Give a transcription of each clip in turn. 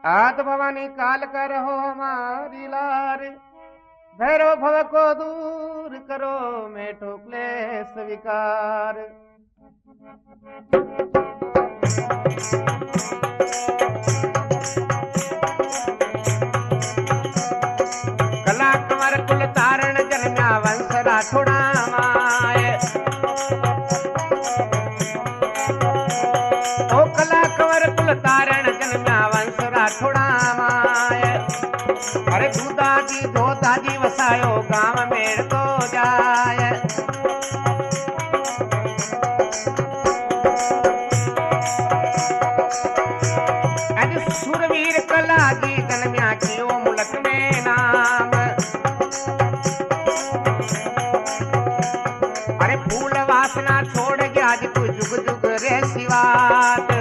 आत भवानी काल कर हो हमारी लार, भैरव भव को दूर करो मेठो क्लेश विकार। कला कंवर कुल तारण जन्म्या वंश राठोड़ा माय, ओ कला कंवर कुल तारण जन्म्या वंश राठोड़ा माय। अरे दूधाजी धोताजी वसायो गांव मेड़ तो जाय। अज सुरवीर कला जी जन्म्या कियो मुल्क में नाम। अरे फूल वासना छोड़ गया आज तू जुग जुग रे सिवात।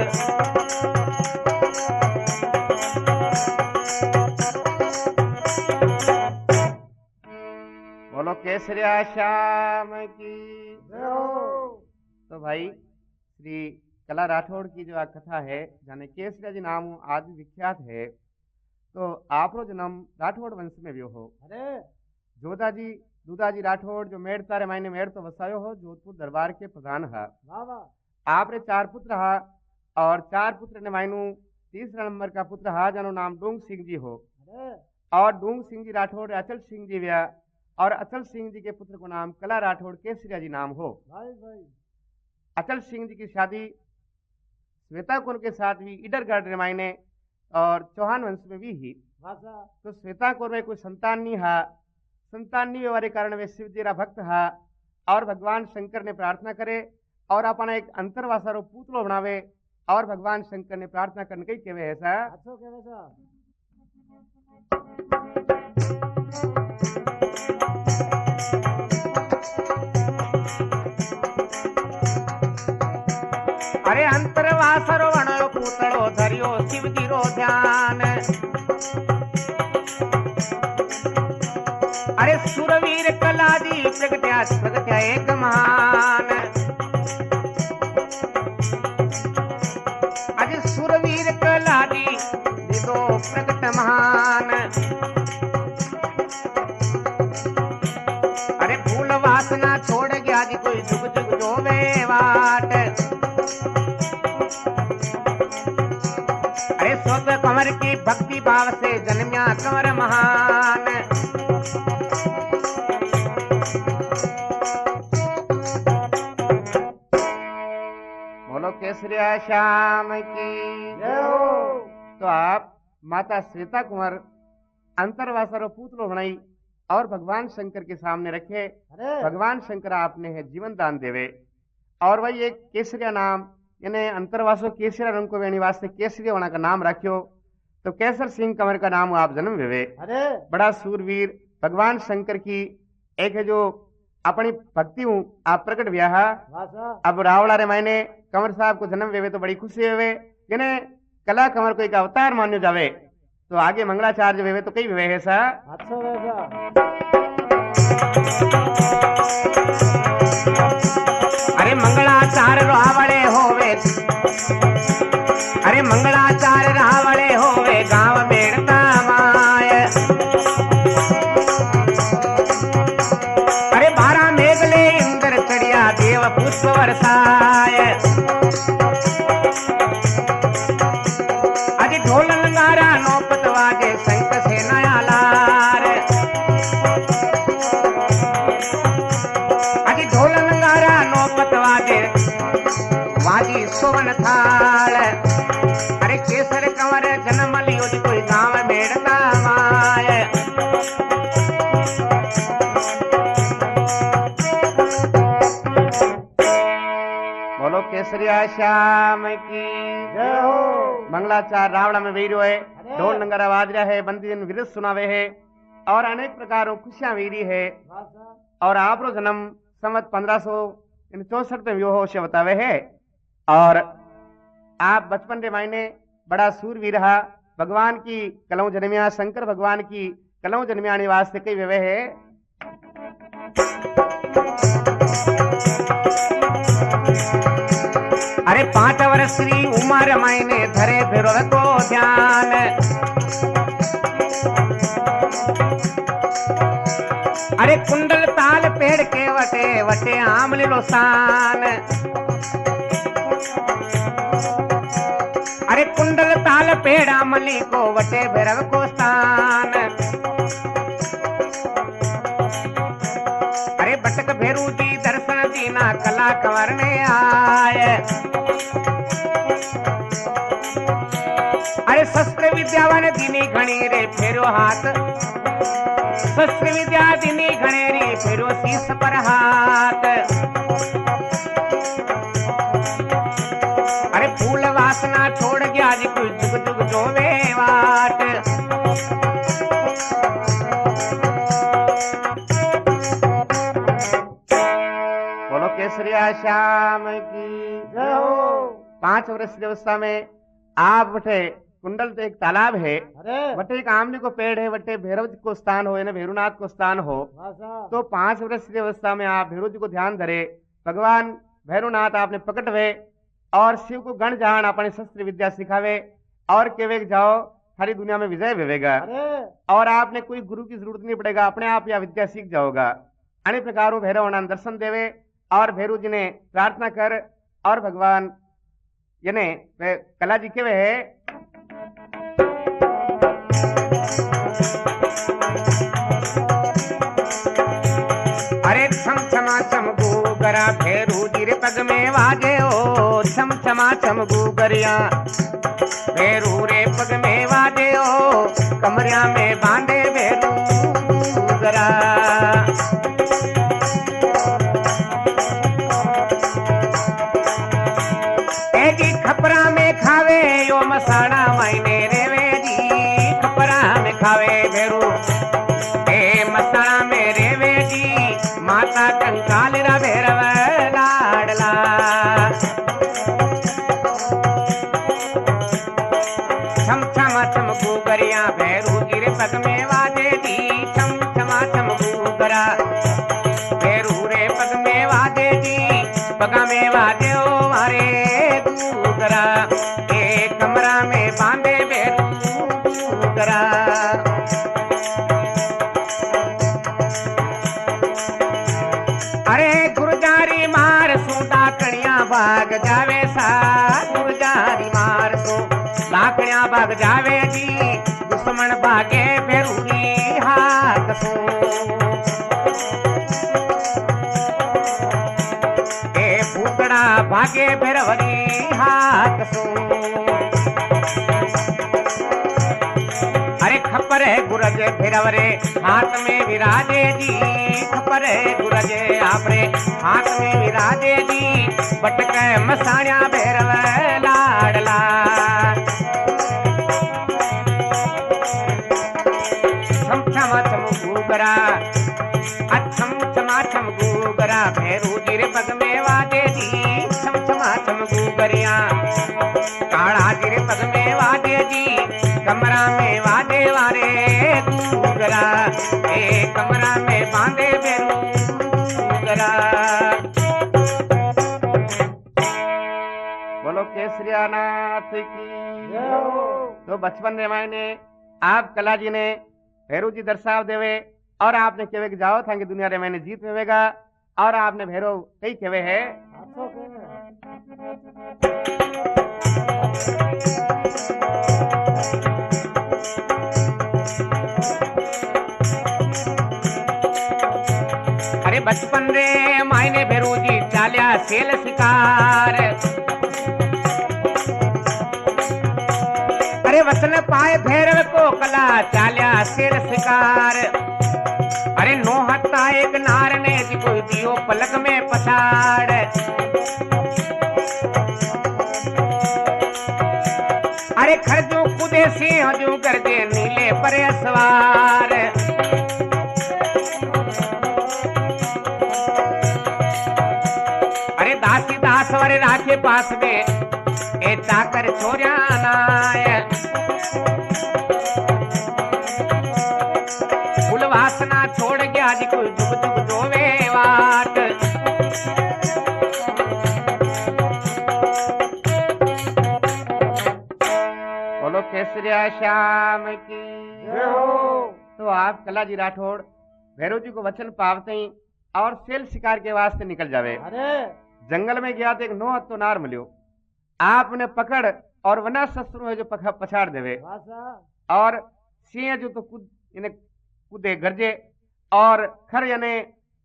बोलो केसरिया श्याम की जय हो। तो भाई श्री कला राठौड़ की जो कथा है जाने केसरिया जी नाम आज विख्यात है। तो आप रो जन्म राठौड़ वंश में भी हो। अरे जोधाजी दूधाजी राठौड़ जो मेड़ तारे मायने मेड़ तो वसायो हो, जोधपुर दरबार के प्रधान है। आप रे 4 पुत्र हा और 4 पुत्र ने मायनू तीसरा नंबर का पुत्र हा जानो नाम डूंग सिंह जी हो। और डूंग सिंह जी राठौड़ अचल सिंह जी व्या और अचल सिंह जी के पुत्र को नाम कला राठौड़ केसरिया जी नाम हो। अचल सिंह जी की शादी श्वेता कुंवर के साथ भी इडरगढ़ रे मायने और चौहान वंश में भी ही। तो श्वेता कुंवर में कोई संतान नहीं हा, संतान नहीं होने के कारण वे शिव जी रा भक्त हा और भगवान शंकर ने प्रार्थना करे और अपना एक अंतरवासा रो पुतलो बनावे और भगवान शंकर ने प्रार्थना करने कही केवे ऐसा अरे अंतरवासरो वणो पूतळो धरियो शिव जी रो ध्यान। अरे सुरवीर कला जी प्रगट्या एक महान। अरे सुरवीर कला जी दो प्रगट महान। अरे फूल वासना छोड़ गया जी कोई जुग जुग जोवे वाट। अरे स्वत कंवर की भक्ति भाव से जन्म्या कंवर महान। बोलो केसरिया श्याम की जय हो। तो आप माता श्वेता कुंवर अंतरवासरो पुतलो बनाई और भगवान शंकर के सामने रखे। भगवान शंकर आपने है जीवन दान देवे और वही एक केसरिया नाम यानी अंतरवासो केसरिया रंग को वेणी वास्ते केसरिया होना का नाम रखियो। तो केसर सिंह कंवर का नाम आप जन्म वेवे। बड़ा सूरवीर भगवान शंकर की एक है जो अपनी भक्ति हूँ आप प्रकट व्याह। अब रावड़ा रे मायने कंवर साहब को जन्म वेवे तो बड़ी खुशी वेवे यानी कला कंवर को एक अवतार मान्यो जावे। तो आगे मंगलाचार्य वेवे तो कई वेवे है सा अरे मंगलाचार्य रावड़े होवे। अरे मंगलाचार्य रावड़े होवे गांव बेड़ता माय। अरे 12 मेघले इंद्र चढ़िया देव पुष्प बरसाय। अरे ढोल नगारा नौपत वाजे शंख से नया लार। अरे ढोल नगारा नौपत वाजे वाजी सोवन थाल। अरे केसर कंवर जन्म लियो जी कोई गांव बेड़ता माय। बोलो केसरिया श्याम की जय हो। मंगलाचार रावड़ा में वीर है, ढोल नंगारा बाज रहा है, बंदी दिन विरस सुनावे है और अनेक प्रकारों खुशियां वीरी है। और आप रो जन्म संवत 1564 में व्यो से बतावे है। और आप बचपन रे मायने बड़ा सूरवीर हा। भगवान की कलऊ जन्मिया शंकर भगवान की कलऊ जन्मियाणी वास्ते कई वेवे है। अरे 5 वर्ष की उम्र मैंने धरे भैरव को ध्यान। अरे कुंडल ताल पेड़ के वटे वटे आमले लोसान। अरे कुंडल ताल पेड़ आमली को वटे भैरव को स्थान। अरे बटक भेरू जी दर्शन दीना कला कंवरने आए। अरे शस्त्र विद्यावन दीनी घणी रे फेरो हाथ। शस्त्र विद्या दीनी घणेरी फेरो शीस पर हाथ। अरे फूल वासना छोड़ गया जी कोई जुग जुग जोवे वाट। बोलो केसरिया श्याम की जय हो। 5 वर्ष की अवस्था में आप बटे कुंडल तो एक तालाब है, वटे एक आमली को पेड़ है, वटे भैरव जी को स्थान हो, भैरुनाथ को स्थान हो। तो 5 वर्ष की अवस्था में आप भैरव जी को ध्यान धरे। भगवान भैरुनाथ आपने प्रकट हुए और शिव को गण जान अपने शस्त्र विद्या सिखावे और केवे जाओ सारी दुनिया में विजय भेवेगा। और आपने कोई गुरु की जरूरत नहीं पड़ेगा, अपने आप यह विद्या सीख जाओगा। अन्य प्रकार भैरव दर्शन देवे और भैरव जी ने प्रार्थना कर और भगवान यानी कला जी के वे है। अरे छम छमा छम गूगरा भैरू जी रे पग में वाजे ओ। छम छमा छम गूगरिया भैरू रे पग में वाजे ओ। कमरिया में बांधे भैरू गूगरा। जी खपरा में खावे यो मसाड़ा मायने रेवे जी। खपरा में खावे भैरू ए मसाड़ा में रेवे जी। माता कंकाल रा भैरव लाडला। छम छमा छम गूगरिया भैरू जी रे पग में वाजे जी। छम छमा छम गूगरा भैरू रे पग में वाजे जी। पगा में वाजे ओ मारे गूगरा। ए कमरा में बांधे भैरू गूगरा। अरे गुरजारी मार सू डाकणिया भाग जावे सा। गुरजारी मार सू डाकणिया भाग जावे जी। दुश्मन भागे भैरूरी हाथ सू। ए फूकड़ा भागे भैरवरी हाथ सू। अरे खपर है गुरज भैरवरे हाथ में विराजे जी। खपर है गुरज आपरे हाथ में विराजे जी। बटक मसाणिया भैरव लाडला। छम छमा छम गूगरा अच्छम छमा छम गूगरा भैरू जी रे पग में वाजे जी। छम छमा छम गूगरिया काड़ा जी रे पग में वाजे जी। कमरा में वाजे वारे गूगरा। ए कमरा में बांधे भैरू गूगरा। बोलो केसरिया नाथ की जय हो। तो बचपन में मैंने आप कला जी ने भैरू जी दर्शाव देवे और आपने केवे कि जाओ था कि दुनिया रे मैंने जीत वेगा। और आपने भैरव कई केवे है। अरे बचपन रे मायने भैरू जी चालिया सेल शिकार। अरे वचन पाए भैरव को कला चालिया सेल शिकार। अरे नोहता एक नार ने जी कोई दियो पलक में पछाड़। अरे खरजू कुदे सिंह जू करके नीले पर सवार। अरे दासी दास वर राखे पास में ए चाकर छोरिया नाय। फूल वासना छोड़ गया जी कोई जुग जुग जोवे वाट। केसरिया श्याम की जय हो। तो आप कला जी राठौड़ भैरव जी को वचन पावते ही और सेल शिकार के वास्ते निकल जावे। अरे जंगल में गया तो एक नो हत्तो नार मिलियो, आपने पकड़ और वना शस्त्रों है जो पछाड़ देवे और सिंह जो तो कूदे गरजे और खर यानी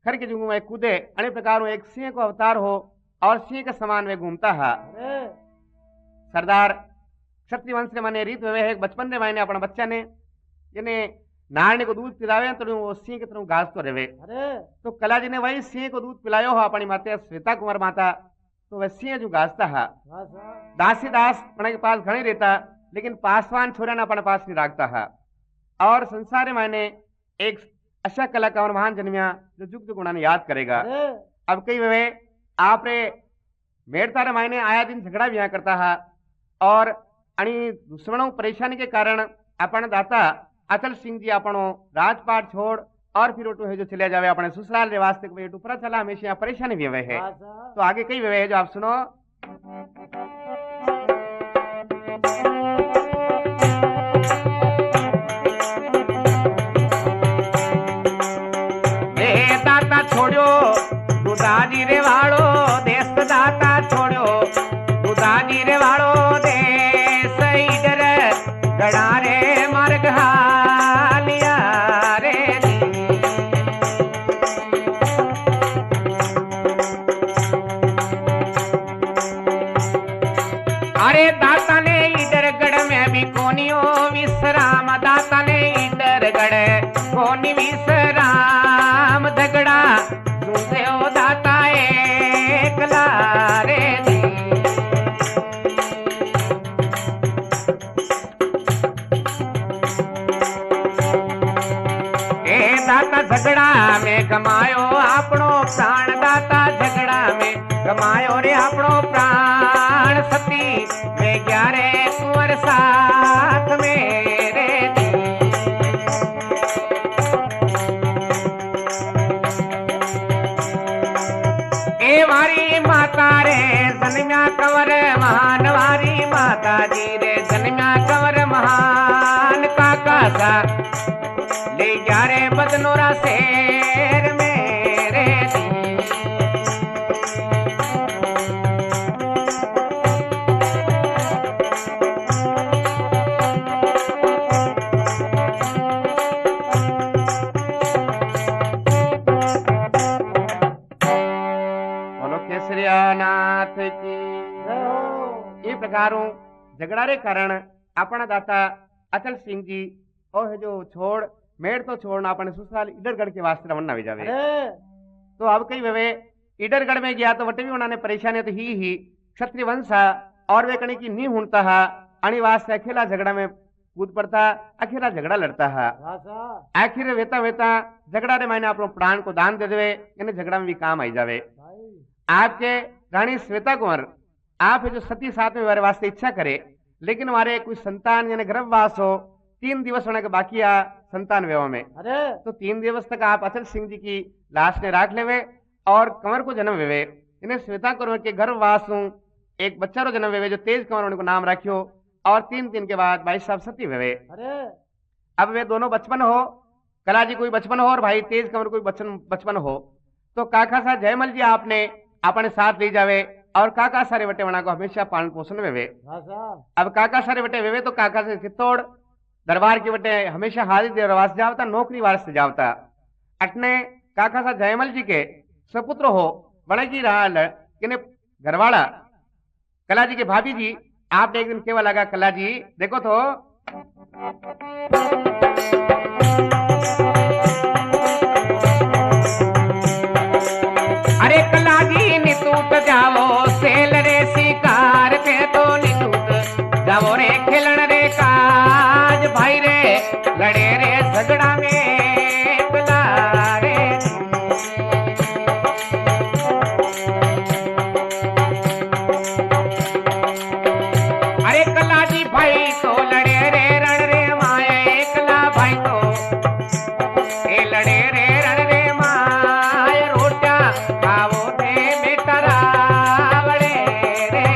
खर के जुगू में कूदे अने प्रकार एक सिंह को अवतार हो और सिंह के समान में घूमता है। सरदार क्षत्रिय वंश ने माने रीत वे एक बचपन ने मायने अपना बच्चा ने यानी नारने को दूध पिलावे तो वो सिंह की तरह घास तो रहे। तो कला जी ने वही सिंह को दूध पिलायो हो अपनी माता श्वेता कुमार माता, तो वह सिंह जो घासता है दासी दास अपने के पास घनी रहता लेकिन पासवान छोरा ना अपने पास नहीं रखता है। और संसार मायने एक अच्छा कलाकार महान जन्मिया जो जुग जुग उन्होंने याद करेगा। अब कई वे आप रे मेड़ता रे मायने आया दिन झगड़ा भी यहाँ करता है और अणी दुश्मनों परेशानी के कारण अपन दाता अचल सिंह जी अपनो राजपाट छोड़ और फिर ओटू है जो चले जावे अपने ससुराल रे वास्ते को एटू पर चला हमेशा यहाँ परेशानी भी हुए है। तो आगे कई वे है जो आप सुनो। दाता छोड़ो दुदाजी रे वाड़ो देश दाता छोड़ो दुदाजी रे वाड़ो देश इधर गड़ा रे मार्ग हालिया रे अरे दाता ने इधर गढ़ में भी कोनियो विश्राम दाता ने इधर गढ़ कोनी विश्राम झगड़ा सुनते हो दाता एकला रे दाता झगड़ा में गमायो आपनो प्राण दाता झगड़ा में गमायो रे आपनो प्राण सती में ग्यारे कुंवर साथ मेरे ए वारी माता रे जन्म्या कंवर महान वारी माता जी रे जन्म्या कंवर महान काका सा ले ग्यारे बदनोरा शेर मेरे बोलो केसरिया नाथ की। ये प्रकारों झगड़ा रे कारण अपना दाता अचल सिंह जी और जो छोड़ मेड़ तो छोड़ना अपने ससुराल इडरगढ़ के वास्ते रवाना भी जावे। तो अब कई वे इडरगढ़ में गया तो वटे भी उन्होंने परेशानी तो ही क्षत्रिय वंश और वे कणी की नी हुनता है अणी वास्ते अकेला झगड़ा में कूद पड़ता अकेला झगड़ा लड़ता है। आखिर वेता वेता झगड़ा रे मायने अपनो प्राण को दान दे देवे यानी झगड़ा में भी काम आई जावे। आपके रानी श्वेता कुंवर आप जो सती साथ में हमारे वास्ते इच्छा करे लेकिन हमारे कोई संतान यानी गर्भवास हो 3 दिवस होने के बाकी आ संतान व्यवहार में। तो 3 दिवस तक आप अचल सिंह जी की लाश ने राख लेवे और कंवर को जन्म वेवे इन्हें श्वेता कुंवर के गर्भवास एक बच्चा रो जन्म वेवे जो तेज कंवर को नाम रखियो और 3 दिन के बाद भाई साहब सती वेवे। अब वे दोनों बचपन हो कला जी कोई बचपन हो और भाई तेज कंवर कोई बचपन हो तो काका साहब जयमल जी आपने अपने साथ ले जावे और काका सारे बटे वना को हमेशा पालन पोषण वेवे। अब काका सारे बटे वेवे तो काका से चित्तौड़ दरबार के बटे हमेशा हाजिर देवरवास जावता नौकरी वारस से जावता अटने काका साहब जयमल जी के सपुत्र हो बड़े की रहा कि घरवाड़ा कला जी के भाभी जी आपने एक दिन केवल लगा कला जी देखो तो अरे कला जी नितूट जावो सेल रे शिकार पे तो नितूट जावो रे खेलन रे काज भाई रे लड़े रे झगड़ा में कला रे अरे कला जी भाई तो लड़े रे रण रे माए कला भाई तो ए लड़े रे रण रे माए रोटा खावो थे बेटरा बड़े रे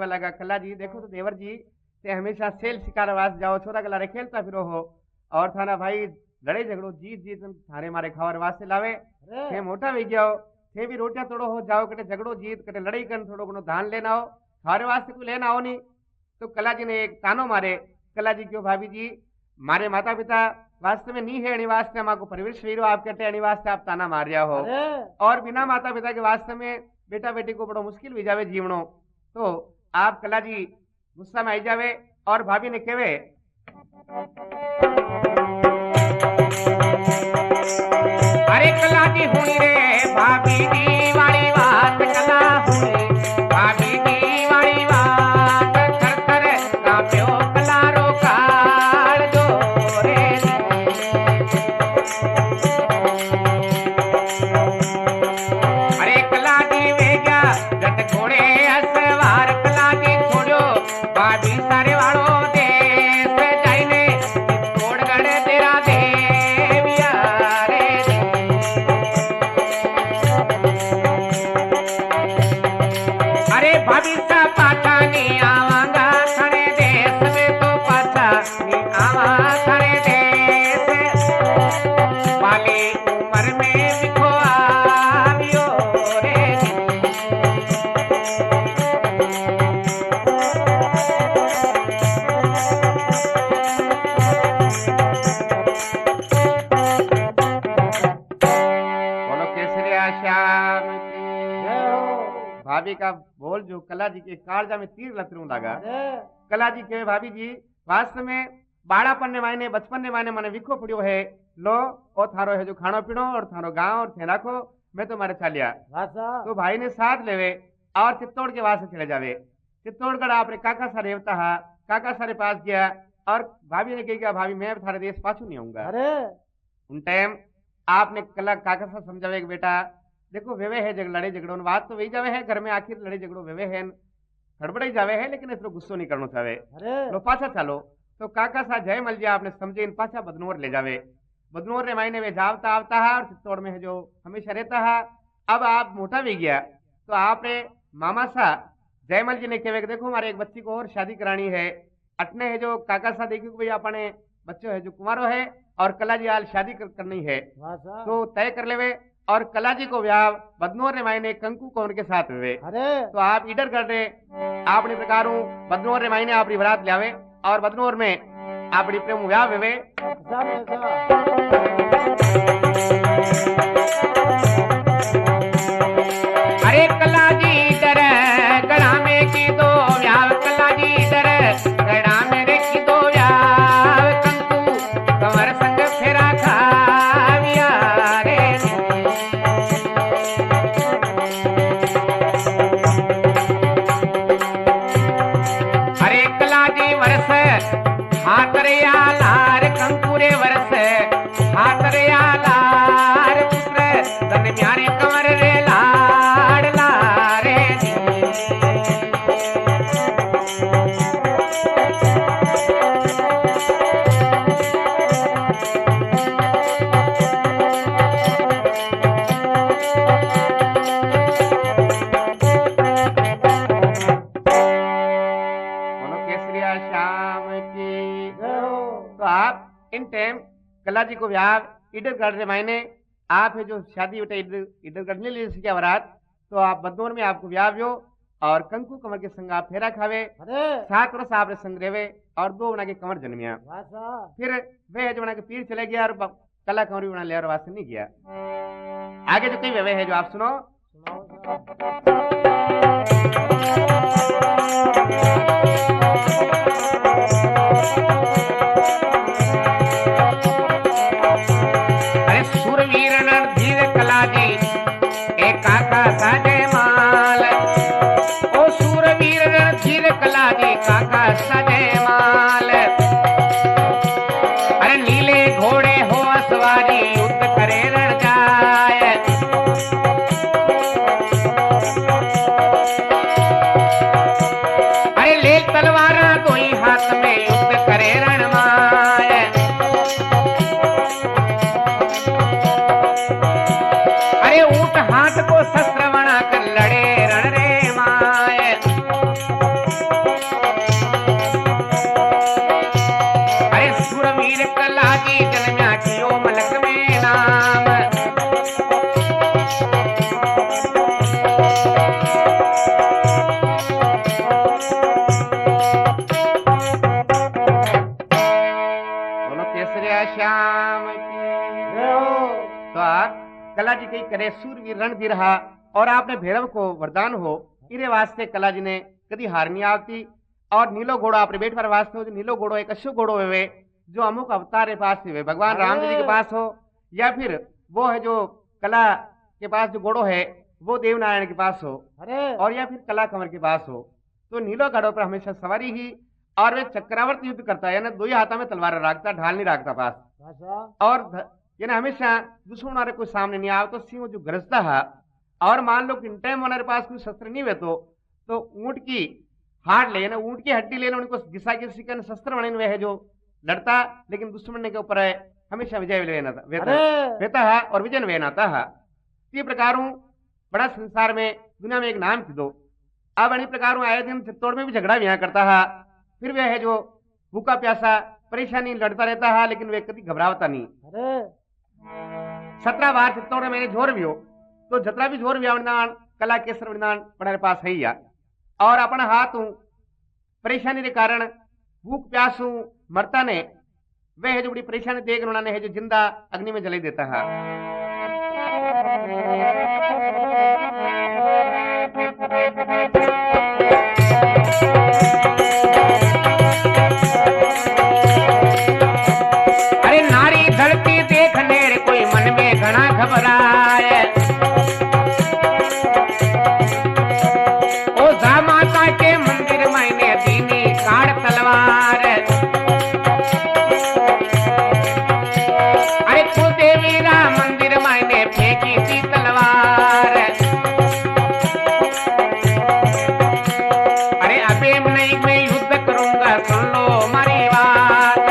कहवा लगा कला जी देखो तो देवर जी ते हमेशा सेल शिकार वास जाओ छोरा गला रे खेलता फिरो हो और थाना भाई लड़े झगड़ो जीत जीत थारे मारे खावर वास्ते लावे थे मोटा वे गया थे भी रोटियां तोड़ो हो जाओ कटे झगड़ो जीत कटे लड़ाई कर थोड़ो घणो धान लेना हो थारे वास्ते कोई लेना हो नहीं। तो कला जी ने एक तानो मारे कला जी क्यों भाभी जी मारे माता पिता वास्तव में नहीं है अनिवास में को परिवेश वीरो आप कहते हैं अनिवास से आप ताना मार रहा हो और बिना माता पिता के वास्तव में बेटा बेटी को बड़ो मुश्किल भी जावे जीवनो। तो आप कला जी गुस्सा में आई जावे और भाभी ने कहे अरे कला जी हुई रे भाभी जी वाली बात कला हुई भाभी जी वाली बात कर कर काप्यो कलारो काल जो रे अरे कला जी वे गया जट घोड़े असवार कला जी छोड़ो भाभी सारे वालों देश जाइने तोड़गढ़ तेरा देविया रे अरे भाभी सा पाछा नहीं आवांगा खड़े देश में तो पाछा नहीं आवा खड़े देश वाली उम्र में बिखो आवियो रे बोलो केसरिया श्याम की जय हो। भाभी का बोल जो कला जी के कालजा में तीर लतरू लगा कला जी के भाभी जी वास्तव में बाड़ापन ने मायने बचपन ने मायने मने विखो पड़ियो है लो ओ थारो है जो खानो पीनो और थारो गांव और थे राखो मैं तो मारे चालिया तो भाई ने साथ लेवे और चित्तौड़ के वास्ते चले जावे चित्तौड़गढ़ आपने काका सा रेवता हा काका सारे पास गया और भाभी ने कहा भाभी मैं थारे देश पाछू नहीं आऊंगा। उन टाइम आपने कला काका सा समझावे कि बेटा देखो वेवे है लड़े झगड़ो बात तो वही जावे है घर में आखिर लड़े झगड़ो वेवे है गड़बड़ाई जावे है लेकिन इसरो गुस्सो नहीं करना चाहे लो पाछा चलो। तो काका सा जय मल आपने समझे इन पाछा बदनौर ले जावे बदनौर रे मायने वे जावता आवता है और चित्तौड़ में है जो हमेशा रहता है। अब आप मोटा भी गया तो आपने मामा सा जयमल जी ने कहे देखो हमारे एक बच्ची को और शादी करानी है अटने है जो काका सा देखियो भाई अपने बच्चो है जो कुमारो है और कला जी हाल शादी करनी है तो तय कर लेवे और कला जी को ब्याह बदनौर रे मायने कंकु कौन के साथ हुए तो आप इधर कर रहे आपने प्रकार बदनौर रे मायने आपकी बरात लावे और बदनौर में आपकी प्रेम ब्याह हुए। अरे कला जी डर गड़ा में की दो ब्याह कला जी डर गड़ा में रे की दो ब्याह कंकु कमर संग फेरा खाविया रे अरे कला जी वर्ष हाथरिया लार कंकुरे वर्ष हाथरिया लार पुत्र तन म्यारे कमर रे लाड़ लारे केसरिया श्याम की। तो आप इन टाइम कला जी को ब्याह इधर कर रहे मायने आप है जो शादी बेटा इधर करने ले सके बारात तो आप बदनौर में आपको ब्याह हो और कंकु कमर के संग आप फेरा खावे 7 वर्ष आपने संग रेवे और 2 बना के कमर जन्मिया फिर वे है जो बना के पीर चले गया और कला कमर भी बना लिया और वास्ते नहीं गया। आगे जो कई वे है जो आप सुनो अरे सुरवीर रणधीर कला जी एक काका साजे माल ओ सुरवीर रणधीर कला जी काका साजे माल अरे नीले घोड़े हो सवारी युद्ध करे रण जाए कला जी कई करे सूरवीर रणधीर हा और आपने भैरव को वरदान हो इरे वास्ते कला जी ने कदी हार नहीं आवती। और नीलो घोड़ो आपने बैठ पर वास्ते हो जो नीलो घोड़ो एक अशुभ घोड़ो है जो अमुक अवतार के पास से भगवान राम जी के पास हो या फिर वो है जो कला के पास जो घोड़ो है वो देवनारायण के पास हो और या फिर कला कंवर के पास हो। तो नीलो घोड़ो पर हमेशा सवारी ही और वे चक्रावर्त युद्ध करता है ना दो ही हाथों में तलवार रखता ढाल नहीं रखता पास और यानी हमेशा दुश्मन हमारे कोई सामने नहीं आवे तो सिंह जो गरजता है और मान लो कि इन टाइम हमारे पास कोई शस्त्र नहीं हुए तो ऊंट की हाड़ ले ना ऊंट की हड्डी लेना उनको घिसा घिसी कर शस्त्र बने हुए है जो लड़ता लेकिन दुश्मन के ऊपर है हमेशा विजय वेता है और विजय वेनाता है। इसी प्रकार बड़ा संसार में दुनिया में एक नाम की दो अब अन्य प्रकार आए दिन चित्तौड़ में भी झगड़ा भी करता है फिर वह है जो भूखा प्यासा परेशानी लड़ता रहता है लेकिन वे कभी घबरावता नहीं। 17 बार चित्तौड़ में मैंने जोर भी हो तो जतरा भी जोर व्यावरदान कला केसर वरदान पढ़ाने पास है ही और अपना हाथ परेशानी के कारण भूख प्यासू मरता ने वह है जो बड़ी परेशानी देख उन्होंने है जो जिंदा अग्नि में जले देता है। अरे नारी धरती देखने कोई मन में घना घबराए ओ जा माता के मंदिर मैंने दीनी काढ़ तलवार अरे कुलदेवी रा मंदिर मैंने फेंकी थी तलवार अरे अबे नहीं मैं युद्ध करूंगा सुन लो हमारी बात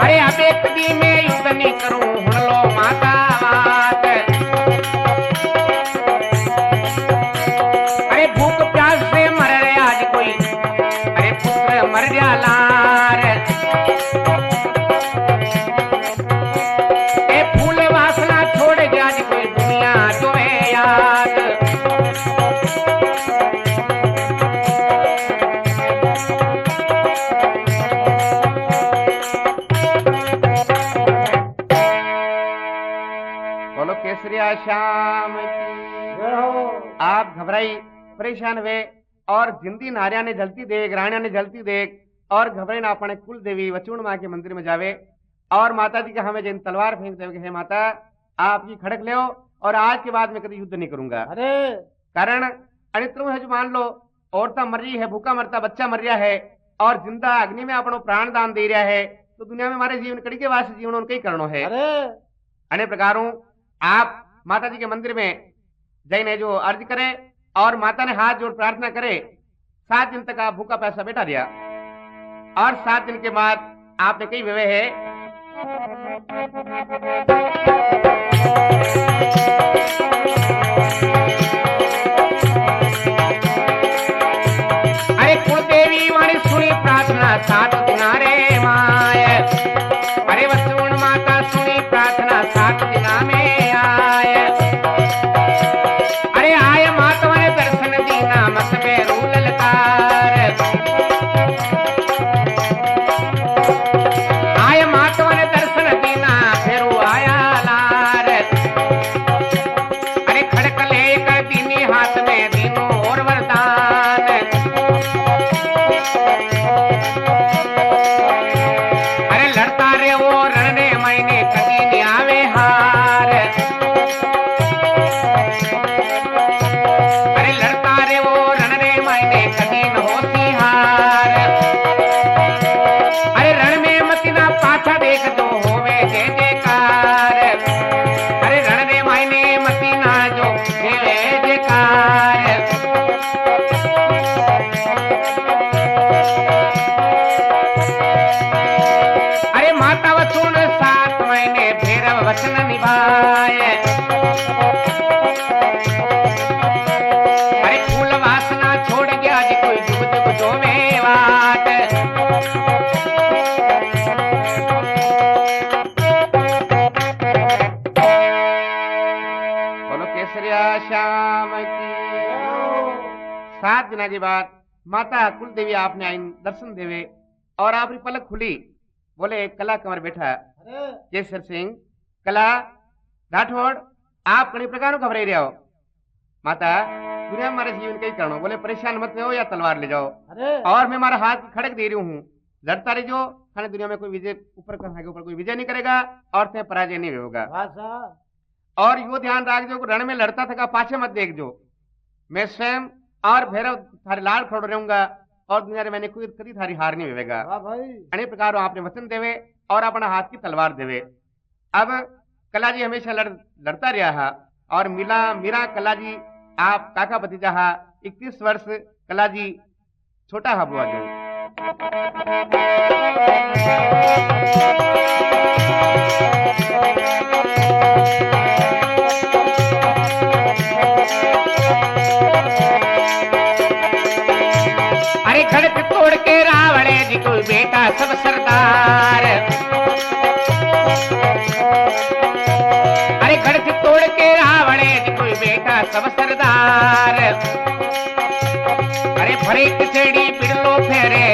अरे अबे कभी मैं युद्ध नहीं करूं सुन लो माता बात अरे भूख प्यास से मर रहे आज कोई अरे पुत्र मर जा लार ए फूल वासना छोड़ गया आज कोई दुनिया तुम्हें याद बोलो केसरिया श्याम की। आप घबराई परेशान हुए और जिंदी नारिया ने जलती देख राणिया ने जलती देख और घबराई ना अपने कुल देवी वचूण माँ के मंदिर में जावे और माता जी का हमें जिन तलवार फेंक देवे हे माता आप ये खड़क ले और आज के बाद मैं कभी युद्ध नहीं करूंगा। अरे कारण अनित्रु है जो मान लो औरता मर रही है भूखा मरता बच्चा मर रहा है और जिंदा अग्नि में अपनो प्राण दान दे रहा है तो दुनिया में हमारे जीवन कड़ी के वास्ते जीवन उनका ही करनो है। अन्य प्रकारों आप माता जी के मंदिर में जाइने जो अर्ज करे और माता ने हाथ जोड़ प्रार्थना करे 7 दिन तक आप भूखा पैसा बैठा दिया और 7 दिन के बाद आपने कई व्यवहार है अरे कुलदेवी वाणी सुनी प्रार्थना 7 दिना रे माय अरे वसुण माता सुनी प्रार्थना 7 दिना में आय अरे आय माता ने दर्शन दीना मत में रू ललकार आय माता ने दर्शन दीना फिर आया लार अरे खड़क लेकर दीनी हाथ में दीनों और वरदान अरे लड़ता रे वो रणने मैंने कभी नहीं आवे हार अरे लड़ता रे वो रणने मैंने कभी न होती हार अरे रण में मती ना पाछा देख तो होवे जय जयकार अरे रण ने मैंने मती ना जो देवे जयकार अरे माता वचन 7 महीने फिर वचन निभाए अरे फूल वासना छोड़ गया आज कोई जुग जुग जो में वाट बोलो केसरिया श्याम की। 7 दिन के बाद माता कुल देवी आपने आई दर्शन देवे और आपकी पलक खुली बोले कला कंवर बैठा केसर सिंह कला राठौड़ आप कई प्रकार घबराई रहे हो माता दुनिया में हमारे जीवन कई करो बोले परेशान मत हो या तलवार ले जाओ और मैं हमारा हाथ खड़क दे रही हूँ लड़ता रही जो खाने दुनिया में कोई विजय ऊपर के ऊपर कोई विजय नहीं करेगा और ते पराजय नहीं होगा और यो ध्यान रख जो रण में लड़ता था पाछे मत देख जो मैं स्वयं और भैरव थारे लाल खड़ो रहूंगा और दुनिया में मैंने कोई कभी थारी हार नहीं होगा अनेक प्रकार आपने वचन देवे और अपना हाथ की तलवार देवे अब कला जी हमेशा लड़ता रहा और मीरा कला जी आप काका भतीजा 21 वर्ष कला जी छोटा हा बुआ जो अरे खड़क तोड़ के रावणे जी कोई बेटा सब सरदार अरे खड़क तोड़ के रावणे जी कोई बेटा सब सरदार अरे भरे किचड़ी बिरलो फेरे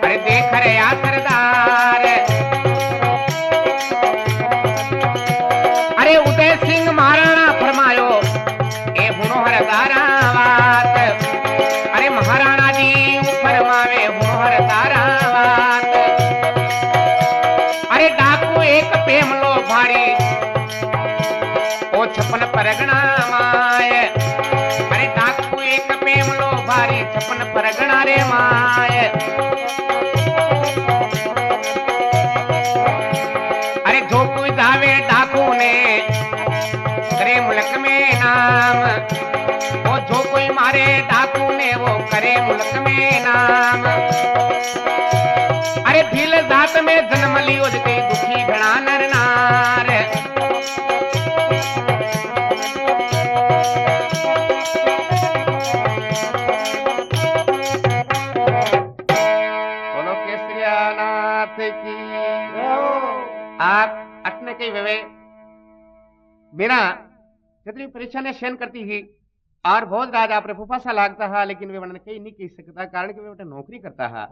अरे देख रे आ सरदार अरे उदय सिंह महाराणा फरमायो ए हुनो हरदारा बात अरे महाराणा जी फरमावे हुनो हरदारा बात अरे डाकू एक प्रेम लो भारी ओ 56 परगना माय अरे डाकू एक प्रेम लो भारी 56 परगना रे माय अरे जो कोई जावे डाकू ने करे मुल्क में नाम वो जो कोई मारे डाकू ने वो करे मुल्क में नाम अरे भील जात में जन्म लियो जते दुखी घना नर नार बोलो केसरियानाथ की आप अटने के वे मेरा जितनी परेशानी सहन करती ही और बहुत राज आप फूफा सा लागता है लेकिन वे वरना कहीं नहीं कह सकता कारण कि वे बेटा नौकरी करता है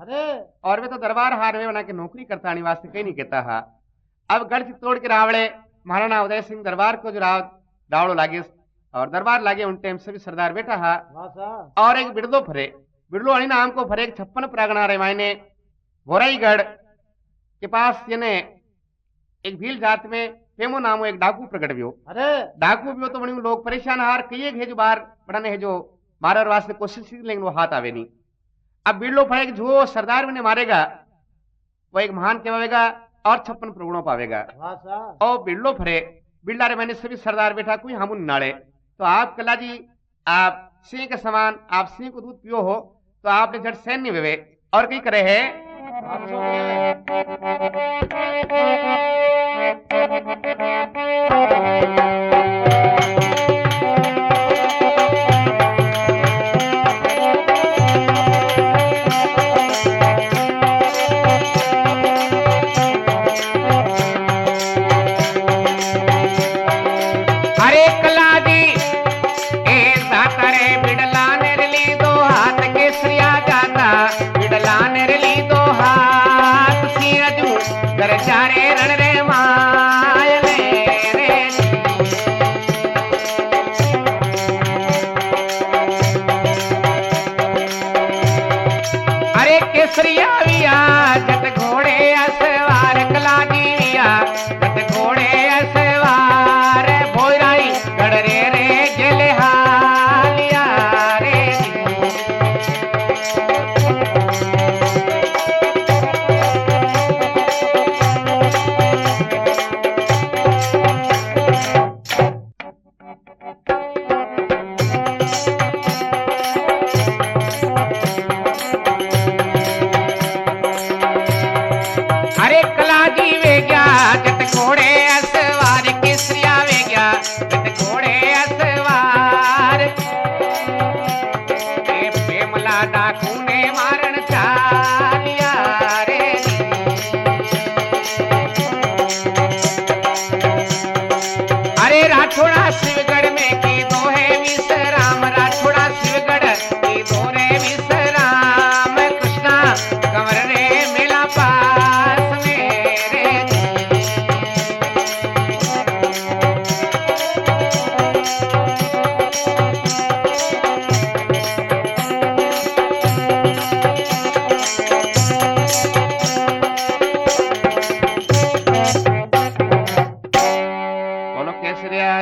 और वे तो दरबार हार वे बना के नौकरी करता नहीं वास्ते कहीं नहीं कहता है अब गढ़ तोड़ के रावड़े महाराणा उदय सिंह दरबार को जो रावड़ो लागे और दरबार लागे उन टाइम से भी सरदार बैठा है और एक बिरदो फरे बिरलो अणी नाम को फरे 56 प्रागणा रे मायने भोराईगढ़ के पास यानी एक भील जात में फेमो नामो एक डाकू प्रकट भी डाकू भी हो तो बड़ी लोग परेशान हार कई है जो बार बढ़ाने है जो मारर वास्ते कोशिश लेकिन वो हाथ आवे नहीं अब बिरलो फड़े जो सरदार ने मारेगा वो एक महान कहवाएगा और 56 प्रगुणों पावेगा और बिरलो फरे बिरला रे मैंने सभी सरदार बैठा कोई हम नाड़े तो आप कला जी आप सिंह के समान आप सिंह को दूध पियो हो तो आपने झट सहन नहीं हुए और कई करे है अरे कला जी ए दाता रे बिडला नेरली दो हाथ केसरिया जाता बिडला नेरली दो हाथ सिंह जू घर चारे रण रे मां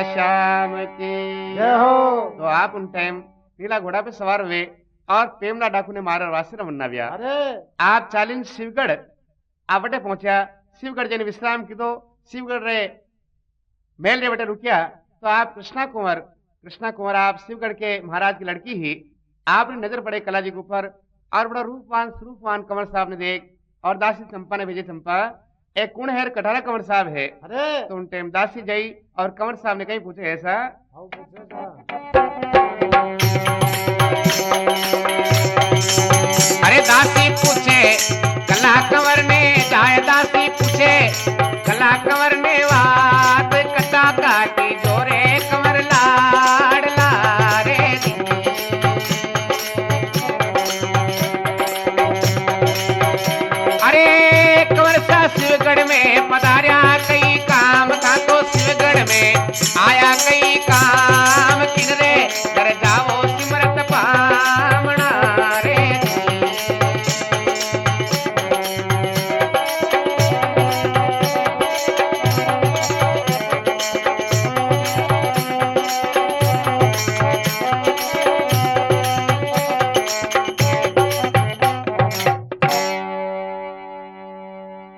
श्याम की जय हो। तो आप उन टाइम नीला घोड़ा पे सवार हुए और पेमला डाकू ने मारा वासी रमन्ना व्या अरे आप चालीन शिवगढ़ आवटे पहुंचा शिवगढ़ जन विश्राम की तो शिवगढ़ रे मेल रे बटे रुकिया तो आप कृष्णा कुंवर आप शिवगढ़ के महाराज की लड़की ही आपने नजर पड़े कला जी के ऊपर और बड़ा रूपवान कंवर साहब ने देख और दासी चंपा ने भेजे चंपा एक कौन है कटारा कंवर साहब है अरे तो उन टाइम दासी जाई और कंवर साहब ने कहीं पूछे ऐसा आओ पूछो सा। अरे दासी पूछे कला कंवर ने जाए दासी पूछे कला कंवर ने बात कटा काटी जोरे कंवर लाड़ लारे अरे कंवर सा शिवगढ़ में पधार्या कई काम था तो शिवगढ़ में आया कई काम किनरे कर जाओ सिमरत पामना रे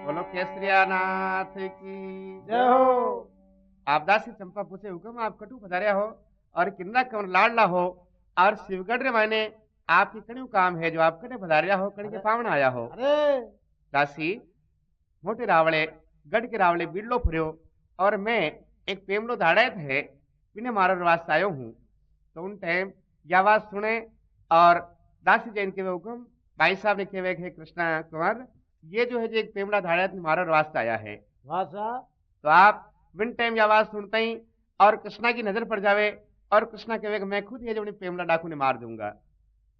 बोलो केसरियानाथ की जय हो। आप दासी चंपा पूछे हुक्म आप कटु पधार्या हो और किन्ना कंवर लाडला हो और शिवगढ़ रे मायने आपकी कणियों काम है जो आप कने पधार्या हो कणी के पावना आया हो अरे दासी मोटे रावले गढ़ के रावले बिड़लो फुर्यो और मैं एक पेमलो धाड़ायत है बिने मारो वास्ते आयो हूँ तो उन टाइम यह आवाज सुने और दासी जैन के हुक्म भाई साहब ने केवे है कृष्णा कुंवर ये जो है जो एक पेमला धाड़ायत मारो वास्ते आया है भाषा तो आप विन टाइम ये आवाज सुनते ही और कृष्णा की नजर पड़ जावे और कृष्णा कहे मैं खुद ये जो अपनी पेमला डाकू ने मार दूंगा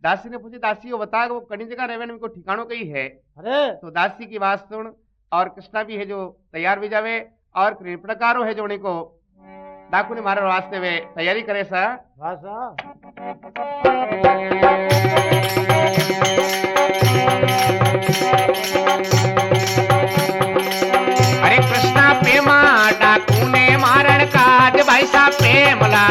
दासी ने पूछी दासी वो बता वो कनी जगह रहे इनको ठिकानों कहीं है अरे तो दासी की बात सुन और कृष्णा भी है जो तैयार भी जावे और प्रकारो है जो उन्हीं को डाकू ने मारे वास्ते वे तैयारी करे सा भाषा अरे कृष्णा पेमा डाकू ने मारण काज भाई साहब पेमला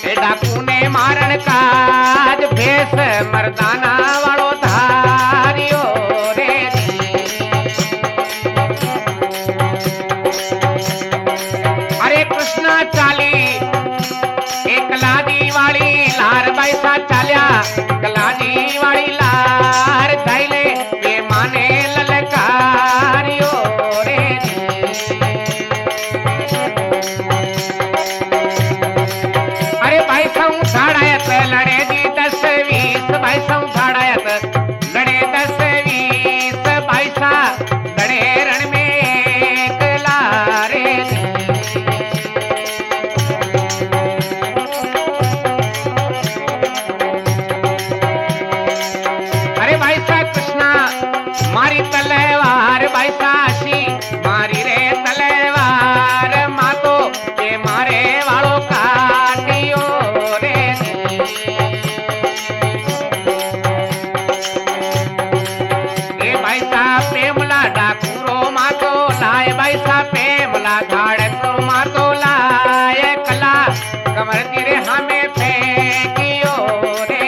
ए डाकू ने मारण काज भेष मर्दाना वालो धारियो रे अरे कृष्णा चाली एक लादी वाली लार भाई साहब चालिया कलादी वाली लार धैले बेमाने ललकारियो रे अरे भाई साहब झाड़ायत लड़े दी 10-20 भाई साहब झाड़ायत लड़े 10-20 भाई साहब लड़े रण में एक लारे अरे भाई साहब कृष्णा मारी तलवार भाई साशी मारी रे तलवार मातो के मारे वालों काटियो रे ए भाई साहब पेमला डाकूरो मातो लाए भाई साहब पेमला झाड़ तो मातो लाए कला कमर तिरे हमें फेंकियो रे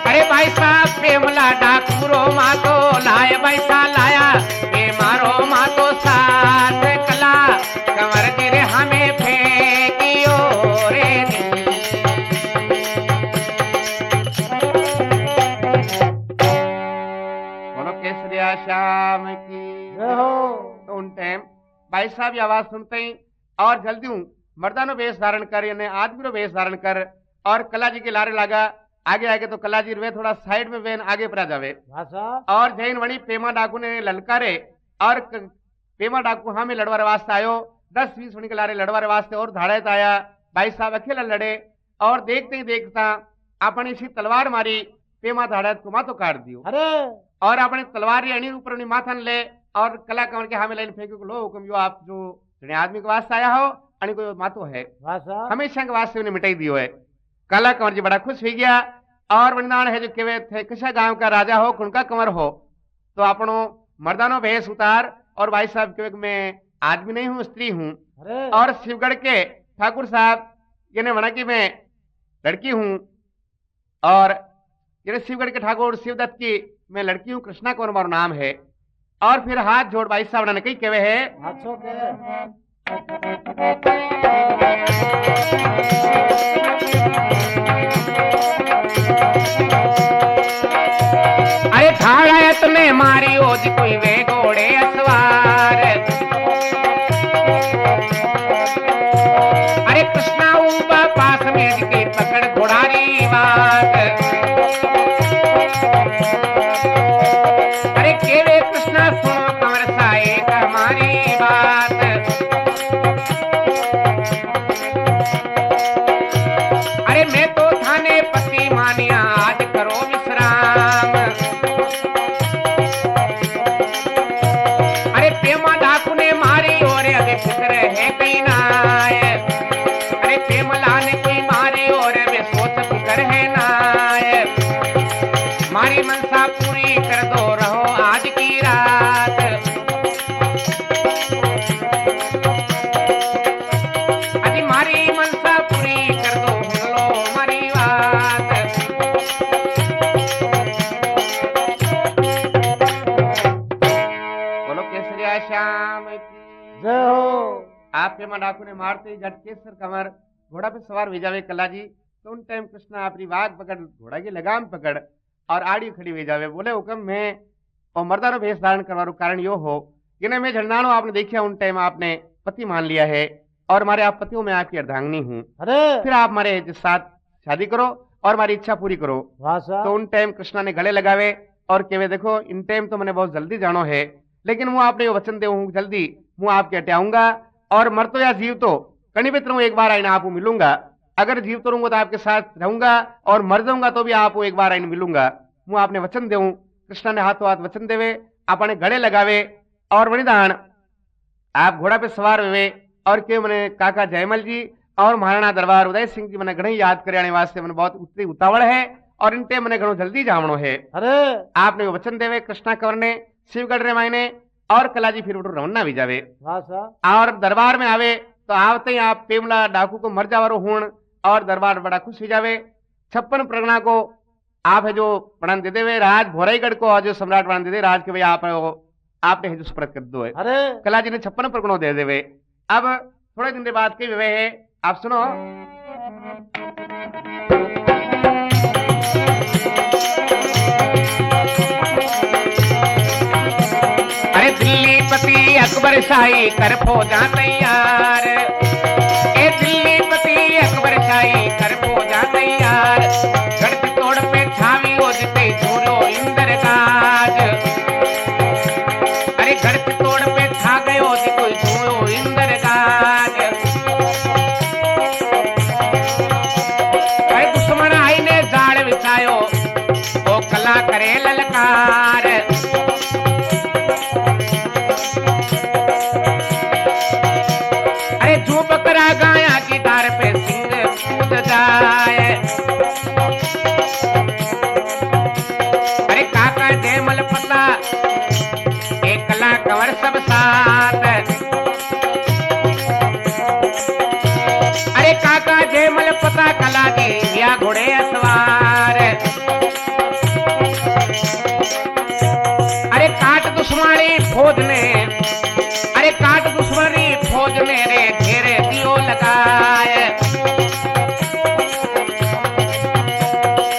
अरे भाई साहब पेमला डाकूरो मातो लाए पैसा लाया ये मारो मातो साथ कला कमर तेरे हमें फेंकियो रे बोलो केसरिया श्याम की जय हो। तो उन टाइम भाई साहब ये आवाज सुनते ही और जल्दी हूँ मर्दानो वेश धारण कर यानी आदमी रो वेश धारण कर और कला जी के लारे लागा आगे आगे तो कला जी वे थोड़ा साइड में वेन आगे पड़ा जावे भाषा और जैन वणी पेमा डाकू ने ललकारे और पेमा डाकू हाँ में लड़वारे वास्ते आयो 10-20 वणी के लारे लड़वारे वास्ते और धाड़े आया भाई साहब अकेला लड़े और देखते ही देखता अपनी सी तलवार मारी पेमा धाड़त को मातो काट दियो अरे और अपने तलवार री अणी ऊपर माथन ले और कला कंवर के हामे लाइन फेंके को लो हुक्म यो आप जो जने आदमी के वास्ते आया हो अणी को मातो है भाषा हमेशा के वास्ते उन्हें मिटाई दियो है कला कंवर जी बड़ा खुश हो गया और वरदान है जो केवे थे किसा गांव का राजा हो कुणका कंवर हो तो आपनो मर्दानो भेष उतार और भाई साहब के मैं आदमी नहीं हूँ, स्त्री हूँ। अरे और शिवगढ़ के ठाकुर साहब ये वना की मैं लड़की हूँ और ये शिवगढ़ के ठाकुर शिवदत्त की मैं लड़की हूँ, कृष्णा कौर मारो नाम है। और फिर हाथ जोड़ भाई साहब ने कही कहे है हाथों के अरे ठाड़ा तुमने मारी ओज कोई वे घोड़े असवार। अरे कृष्णा ऊबा पास में के पकड़ घोड़ारी बात। अरे केवे कृष्णा सुनो कंवर सा एक हमारी बात। अरे मैं तो थाने पति मानिया आज करो विश्राम। अरे पेमा डाकू ने मारी और अभी फिक्र है कहीं नाय। अरे पेमला ने कोई मारी और अभी सोच फिक्र है नाय। मारी मनसा पूरी कर दो रहो आज की रात। अजी मारी मनसा पूरी कर दो लो मारी बात। बोलो केसरिया श्याम की जय हो। आप पेमा डाकू ने मारते ही जट केसर कंवर घोड़ा पे सवार हो जावे कला जी। तो उन टाइम कृष्णा अपनी वाग पकड़ घोड़ा की लगाम पकड़ और आड़ी खड़ी हो जावे। बोले हुक्म मैं और मर्दानो भेष धारण करवारू कारण यो हो कि मैं झंडानो आपने देखा उन टाइम आपने पति मान लिया है और हमारे आप पतियों में आपकी अर्धांगिनी हूँ। अरे फिर आप हमारे साथ शादी करो और हमारी इच्छा पूरी करो। भाषा तो उन टाइम कृष्णा ने गले लगावे और केवे देखो इन टाइम तो मैंने बहुत जल्दी जानो है लेकिन मैं आपने वचन दे हूँ जल्दी मैं आपके हटाऊंगा और मर तो या जीव तो कहीं भी तरह एक बार आईना आपको मिलूंगा। अगर जीव तो रहूंगा तो आपके साथ रहूंगा और मर जाऊंगा तो भी आपको एक बार आईने मिलूंगा। मैं आपने वचन देऊं। कृष्णा ने हाथों हाथ वचन देवे आपने गले लगावे और वनिदान आप घोड़ा पे सवार हुए और के मैंने काका जयमल जी और महाराणा दरबार उदय सिंह जी मैंने घणे याद करे वास्ते मैंने बहुत उतरी उतावल है और इन टाइम मैंने घणो जल्दी जावणो है। अरे आपने वो वचन देवे कृष्णा कंवर ने शिवगढ़ रे मायने और कला जी फिर रवन्ना भी जावे भाषा और दरबार में आवे तो आवते ही आप पेमला डाकू को मर जावारो हूण और दरबार बड़ा खुश हो जावे। 56 परगना को आप है जो प्रण दे देवे राज भोराईगढ़ को और जो सम्राट प्रण दे दे राज के भाई आपने हिजो सुप्रत कर दो है। अरे कला जी ने 56 परगनों दे देवे। अब थोड़े दिन के बाद के वे है आप सुनो अरे दिल्ली पति अकबर शाही कर फौजा तैयार। ए दिल्ली पति अकबर शाही कर फौजा तैयार। गढ़ तोड़ पे छावी हो जिते झूरो इंदर काज। अरे गढ़ तोड़ पे छा गयो जी कोई झूरो इंदर काज। अरे दुश्मन आई ने जाड़ बिछायो वो कला करे ललकार। अरे जो बकरा गाया की धार पे सिंह कूद जाए। अरे काका जयमल पता एक कला कंवर सब साथ। अरे काका जयमल पता कला जी या घोड़े असवार। अरे काट दुश्मनी फौज ने अरे काट दुश्मनी फौज ने रे घेरे दियो लगाए।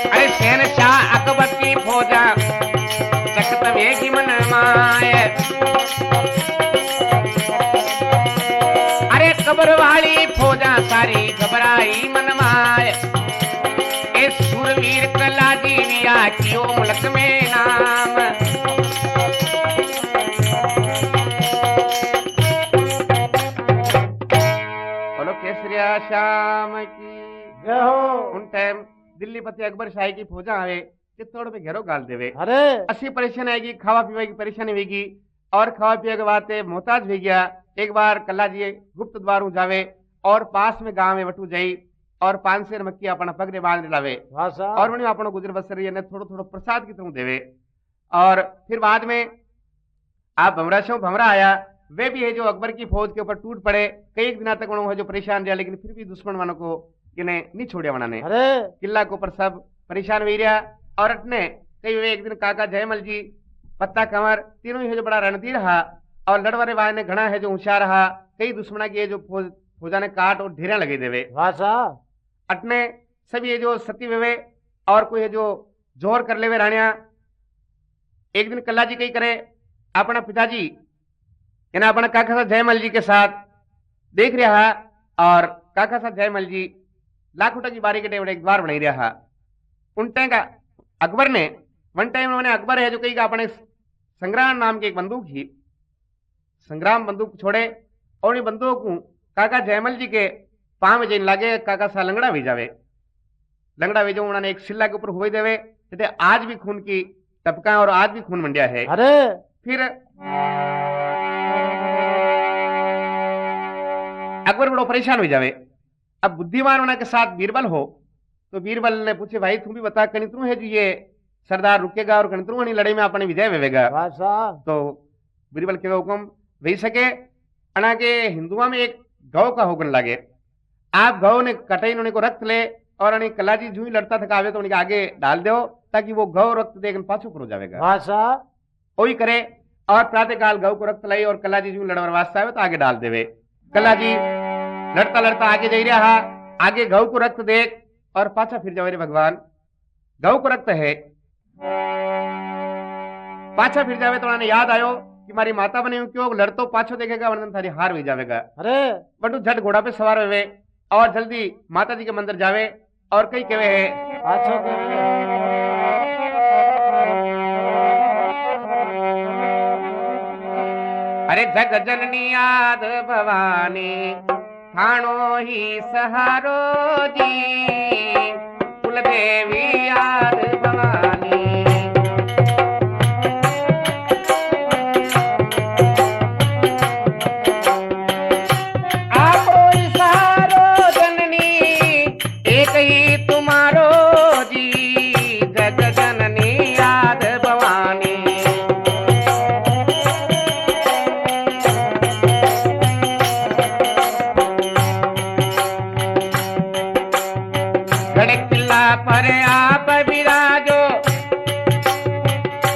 अरे शहनशाह अकबर की फौजा चकत वेगी मन माए। अरे कबर वाली फौजा सारी घबराई मन माए। ए सुरवीर कला जीविया कियो मुल्क में नाम। केसरिया श्याम की जय हो। उन टाइम दिल्ली पति अकबर शाही की फौजा आवे चित्तौड़ पे घेरो गाल देवे। अरे अस्सी परेशानी आएगी खावा पीवा की परेशानी होगी और खावा पीवा के बाद मोहताज हो गया। एक बार कल्ला जी गुप्त द्वार जावे और पास में गांव में वटू जाई और 5 शेर मक्की अपना पगड़े बांध लावे भाषा और वही अपना गुजर बसर थोड़ो थोड़ो प्रसाद की तरह देवे। और फिर बाद में आप भमरा से भमरा आया, वे भी है जो अकबर की फौज के ऊपर टूट पड़े, कई दिनों तक उन्होंने जो परेशान रहा, लेकिन फिर भी दुश्मन वालों को इन्हें नहीं छोड़िया बनाने, अरे किला के ऊपर सब परेशान हुई रहा। और अटने कई वे एक दिन काका जयमल जी, पत्ता कंवर तीनों ही है जो बड़ा रणधीर रहा, और लड़वारे वाले ने घना है जो होशियार रहा, कई दुश्मना की जो फौजा ने काट और ढेरा लगे देवे। भाषा अटने सभी ये जो सती वेवे और कोई है जो जोर कर लेवे रानिया। एक दिन कल्ला जी कई करे अपना पिताजी यानी अपना काका साहब जयमल जी के साथ देख रहा है, और काका साहब जयमल जी लाखोटा की बारी के टेबल एक द्वार बनाई रहा। उन टाइम का अकबर ने वन टाइम उन्होंने अकबर है जो कई का अपने संग्राम नाम की एक बंदूक ही, संग्राम बंदूक छोड़े और उन बंदूक को काका जयमल जी के पांव में जैन लागे, काका सा लंगड़ा भी जावे, लंगड़ा भी जो उन्होंने एक सिल्ला के ऊपर हुए देवे, आज भी खून की टपका और आज भी खून मंडिया है। अरे फिर अकबर बड़ो परेशान हो जावे। अब बुद्धिमान होने के साथ बीरबल हो, तो बीरबल ने पूछे भाई तुम भी बता कनित्रु है जो ये सरदार रुकेगा और कनित्रु लड़ाई में अपने विजय वेवेगा। भाषा तो बीरबल के हुक्म वही सके अना के हिंदुआ में एक गौ का होगन लागे, आप गौ ने कटाई उन्हें को रक्त ले और अने कला जी जू ही लड़ता था आवे तो उनके आगे डाल दो, ताकि वो गौ रक्त देकर पाछो हो जाएगा। भाषा वही करे और प्रातःकाल गौ को रक्त लाई और कला जी जू लड़वर वास्ता आवे तो आगे डाल देवे। कला जी लड़ता लड़ता आगे जा रहा, आगे गौ को रक्त देख और पाछा फिर जावे रे भगवान, गौ को रक्त है, पाछा फिर जावे तो उन्हें याद आयो कि मारी माता बने क्यों लड़तो पाछो देखेगा वरना थारी हार भी जावेगा। अरे बटू झट घोड़ा पे सवार हुए और जल्दी माता जी के मंदिर जावे और कई कहे है अच्छा अरे जग जननी याद भवानी थानो ही सहारो जी, कुल देवी याद भवानी। आपो ही सहारो जननी एक ही तुम्हारो जी, जग जननी याद भवानी। किला पर आप विराजो,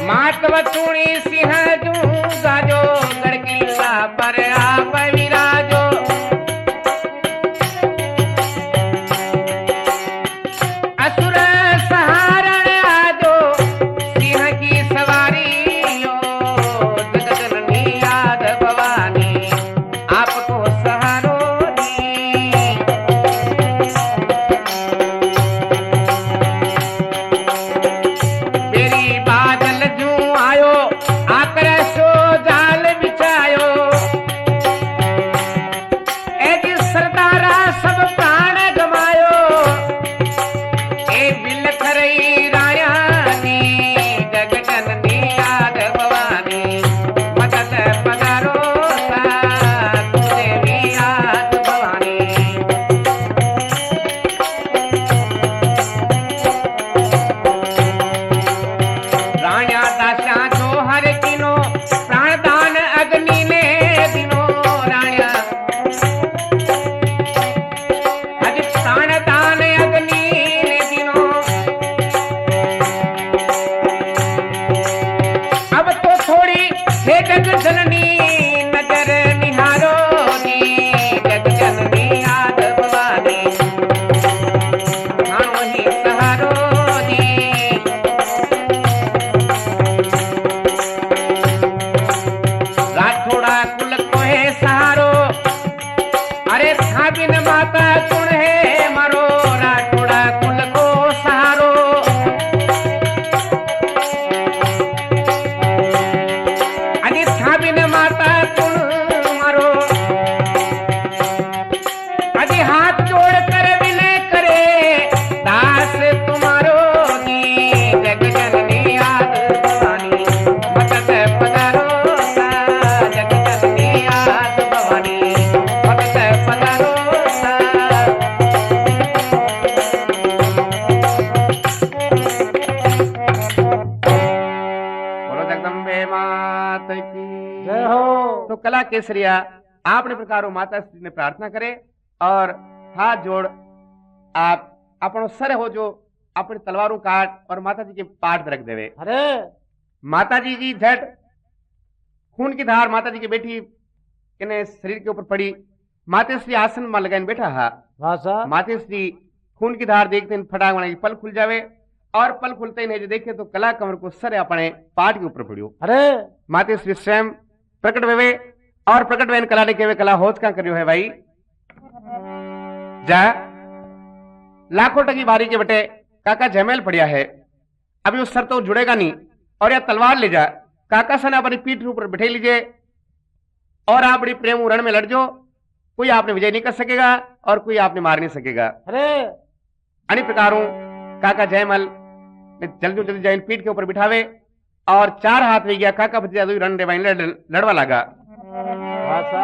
मातव चूड़ी सिंह जू गाजो, गढ़ किला पर आप विराजो। असुर सहारण आजो, सिंह की सवारी हो, जग जननी याद भवानी आपको सहारो आकर मात की जय हो। तो कला केसरिया आपने प्रकारो माता श्री ने प्रार्थना करे और हाथ जोड़ आप अपनो सर हो जो अपने तलवारों काट और माता जी के पाठ रख देवे। अरे माता जी की झट खून की धार माता जी की बेटी के शरीर के ऊपर पड़ी। माते श्री आसन में लगाइन बैठा हा। भाषा माते श्री खून की धार देखते फटाक बना पल खुल जावे और पल खुलते ही नहीं जो देखे तो कला कंवर को सर अपने पाठ के ऊपर पड़ियो। अरे माते श्री स्वयं प्रकट वेवे और प्रकट वेन कला ने केवे कला होच का करियो है भाई जा लाखों टकी बारी के बटे काका जमेल पड़िया है। अभी उस सर तो जुड़ेगा नहीं और या तलवार ले जा काका सन अपनी पीठ के ऊपर बैठे लीजिए और आप बड़ी प्रेम रण में लड़ जो। कोई आपने विजय नहीं कर सकेगा और कोई आपने मार नहीं सकेगा। अरे अन्य प्रकारों काका जयमल जल्दी जल्दी जाइन पीठ के ऊपर बिठावे और चार हाथ में गया काका भतीजा रण लड़वा लगा। भाषा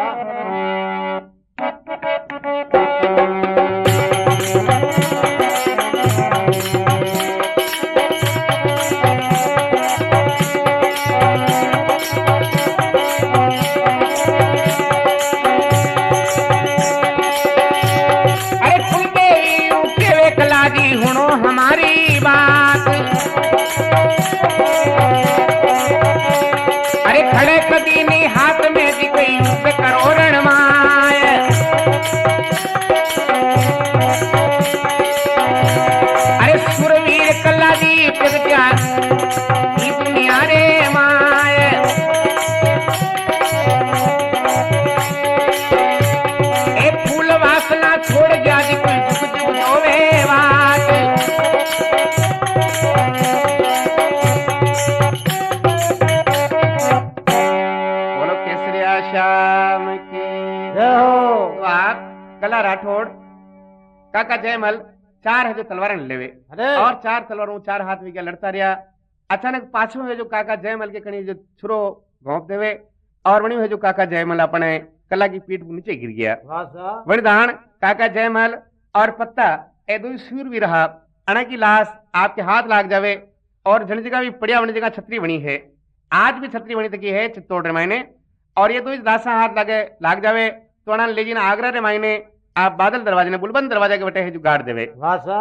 हुनो हमारी बात अरे खड़े कदी नहीं हाथ में दी कोई युद्ध करो रणमाय अरे सुरवीर कल्ला दी प्रज्ञा ई दुनिया रे माय ए फूल वासना छोड़ गया दी कोई जुग जुग होवे श्याम की जय हो। तो आप कला राठौड़ काका जयमल चार है जो तलवार लेवे अरे और चार तलवारों चार हाथ में क्या लड़ता रहा। अचानक पाछू है जो काका जयमल के कणी जो छुरो घोंप देवे और वणी है जो काका जयमल अपने कला की पीठ नीचे गिर गया। भाषा वणदान काका जयमल और पत्ता ए दो सूर भी रहा। अना की लाश आपके हाथ लाग जावे और जन जगह भी पड़िया वनी जगह छतरी बनी है। आज भी छतरी बनी तकी है चित्तौड़ रे मायने और ये दो दासा हाथ लाग जावे तो अना ले जीना आगरा रे मायने आप बादल दरवाजे ने बुलबंद दरवाजा के बटे है जो गाड़ देवे। भाषा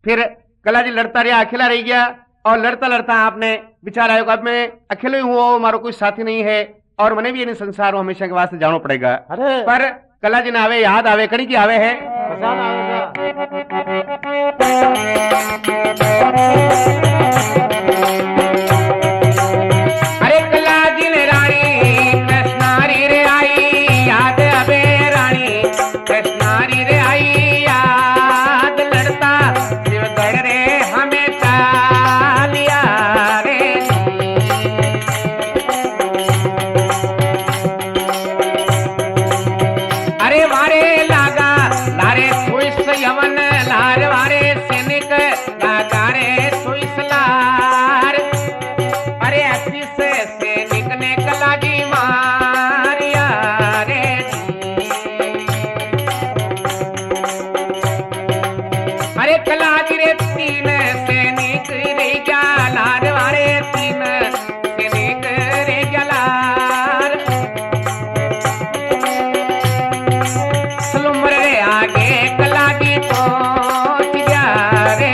फिर कला जी लड़ता रहा अकेला रह गया और लड़ता लड़ता आपने विचार आयो अब मैं अकेले ही हूँ मारो कोई साथी नहीं है और मैंने भी इन संसार में हमेशा के वास्ते जाना पड़ेगा। अरे पर कला जी ने आवे याद आवे कड़ी की आवे है पहचान आवेगा। अरे कला जी ने रानी कृष्णारी रे आई याद अबे रानी कृष्णारी रे आई याद लड़ता शिवगढ़ रे हमें लिया रे अरे वारे लागा लारे सुइस यवन लार वारे सैनिक लागा रे सुइस लार अरे ऐसी से सैनिक ने कला जी मारिया रे अरे कला जी रे तीन सैनिक रे गया लार वारे तीन सैनिक रे गया लार सलुमर रे आगे कला जी पहुंच गया रे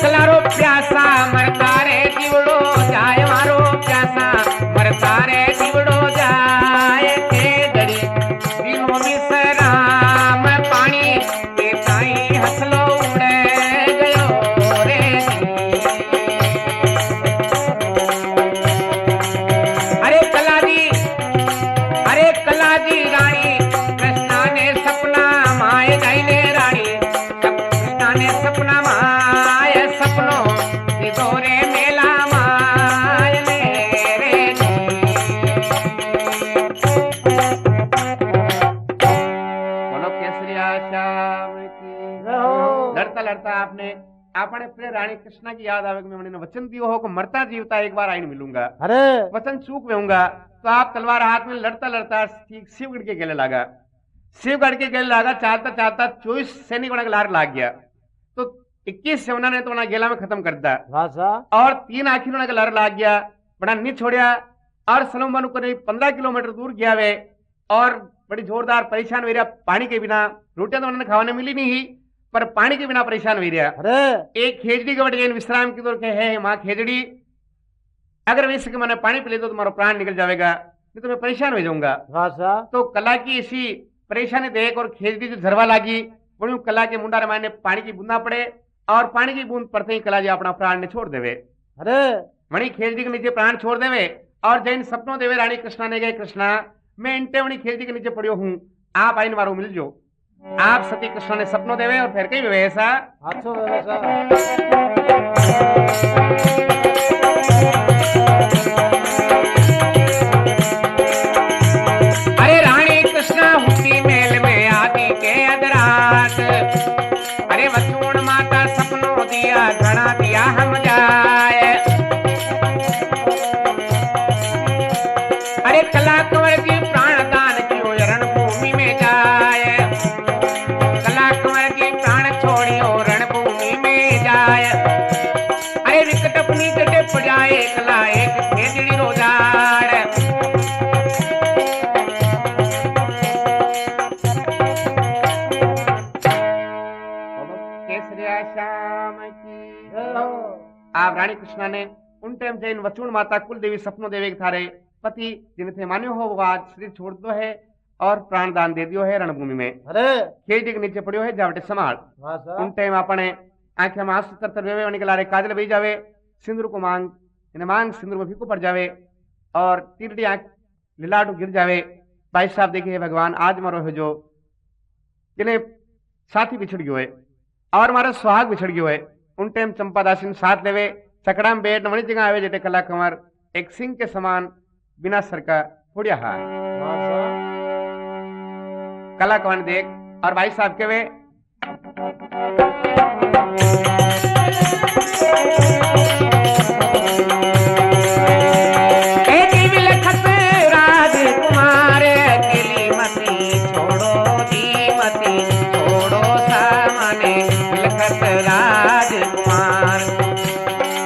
कलारो प्यासा मरता रे जीवड़ो जाए मारो प्यासा मरता रे जीवड़ो जाए के गड़ी दिनों विश्राम पानी के ताई हसलो उड़े गयो रे अरे कला जी रानी कृष्णा ने सपना माए जाइले रानी कृष्णा ने सपना माए सपनों दोरे मेला माय मेरे बोलो केसरिया श्याम की जय हो। लड़ता लड़ता आपने अपने प्रिय रानी कृष्णा की याद आवे मैंने वचन दियो हो को मरता जीवता एक बार आइन मिलूंगा अरे वचन चूक रहूंगा तो आप तलवार हाथ में लड़ता लड़ता शिवगढ़ के गले लगा। चालता चालता 24 सैनिक बना के लार लाग गया तो 21 सेवना ने तो उन्हें गेला में खत्म कर दिया भाषा और 3 आखिर उन्हें लड़ लाग गया बड़ा नहीं छोड़िया और सलोम बानू करीब 15 किलोमीटर दूर गया वे और बड़ी जोरदार परेशान हो रहा पानी के बिना रोटियां तो उन्होंने खाने मिली नहीं ही पर पानी के बिना परेशान हो रहा अरे एक खेजड़ी के बटे विश्राम की दौर के है माँ खेजड़ी अगर वैसे मैंने पानी पी ले तो तुम्हारा प्राण निकल जाएगा नहीं तो मैं परेशान हो जाऊंगा भाषा तो कला की ऐसी परेशानी देख और खेजड़ी जो झरवा लागी बड़ी कला के मुंडा रमाने पानी की बूंदा पड़े और पानी की बूंद पड़ते ही कला जी अपना प्राण ने छोड़ देवे अरे वणी खेजड़ी के नीचे प्राण छोड़ देवे और जैन सपनों देवे रानी कृष्णा ने गए कृष्णा मैं इंटे वणी खेजड़ी के नीचे पड़ियो हूँ आप आइन मारो मिल जो आप सती कृष्णा ने सपनों देवे और फिर कहीं वे ऐसा हाथों व्यवस्था अरे रानी कृष्णा हुई मेल में आदि के अदरात अरे वसूण माता सपनों दिया घड़ा दिया हम जाए अरे कला कंवर जी प्राण दान कियो रणभूमि में जाए कला कंवर जी प्राण छोड़ियो रणभूमि में जाए अरे विकट अपनी कटे पजाए कला एक खेजड़ी रोजाड़ केसरिया श्याम की जय हो आप रानी कृष्णा ने उन टाइम जैन वचूण माता कुल देवी सपनों देवे के थारे पति जिन्हें मान्यो हो वो आज शरीर छोड़ दो है और प्राण दान दे दियो है रणभूमि में अरे खेजड़ी के नीचे पड़ियो है जावटे समाल भाषा उन टाइम अपने आंखें में आंसू तर वेवे निकला रे काजल बही जावे सिंदूर को मांग इन्हें मांग सिंदूर में फीको पड़ जावे और तीरडी आंख लिलाटू गिर जावे भाई साहब देखिए भगवान आज मारो है जो जिन्हें साथी बिछड़ गयो है और मारा सुहाग बिछड़ गयो है उन टाइम चंपा दासी साथ लेवे चकड़ा में बैठ वही जगह आवे जेटे कला कंवर एक सिंह के समान बिना सर का फुड़िया हार भाषा कला कंवर देख और भाई साहब के वे राजकुमार अकेली मती छोड़ो दी मती छोड़ो सामने लखत राजकुमार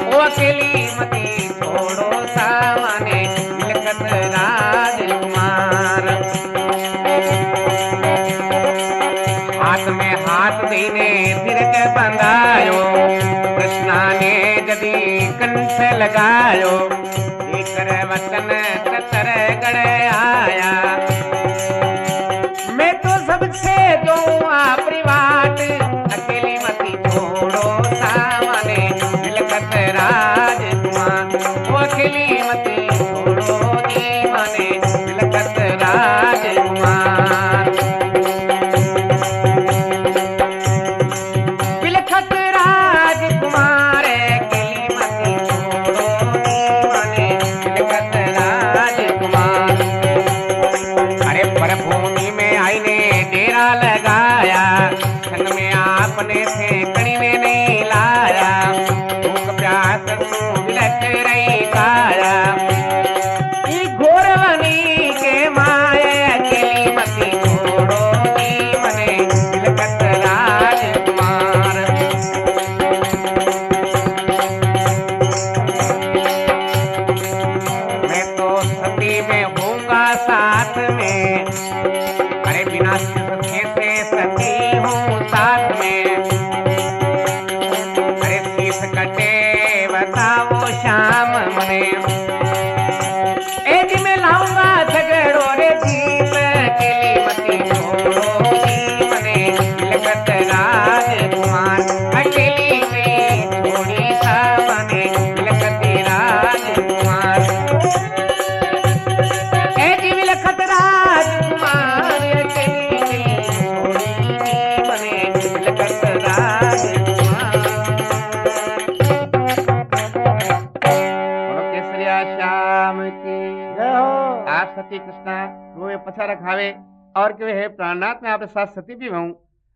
ओ अकेली मती छोड़ो सामने लखत राजकुमार हाथ में हाथ देने तिरक बंधायो कृष्णा ने जदी कंठ लगायो लेकर वचन चतर गड़ आया मैं तो सबसे दो आपरी बात अकेली मती छोड़ो सामने दिलकत राजकुमार वो अकेली मती छोड़ो दीवाने दिलकत राजकुमार दिलकत राजकुमार अकेली मती छोड़ो दीवाने दिलकत राजकुमार अरे परभूमि में आईने डेरा लगाया संग में आपने थे कड़ी में नहीं लाया भूख प्यास विलक रही काया घोरवनी के माए अकेली मती छोड़ो मने दिलकत राजकुमार मैं तो सती में होऊंगा साथ में अरे बिना सत्य से सती हूँ साथ में अरे शीश कटे बताओ शाम मने ए जी में लाऊंगा झगड़ो रे दीप अकेली मती छोड़ो दी मने दिलकत राजकुमार अकेली में छोड़ी सामने दिलकत राजकुमार ए जी विलखत राजकुमार अकेली में छोड़ी दी मने दिलकत राजकुमार बोलो केसरिया श्याम की जय हो आप सती कृष्णा रोए पछा रखावे और के है प्राणनाथ में आपके साथ सती भी हूँ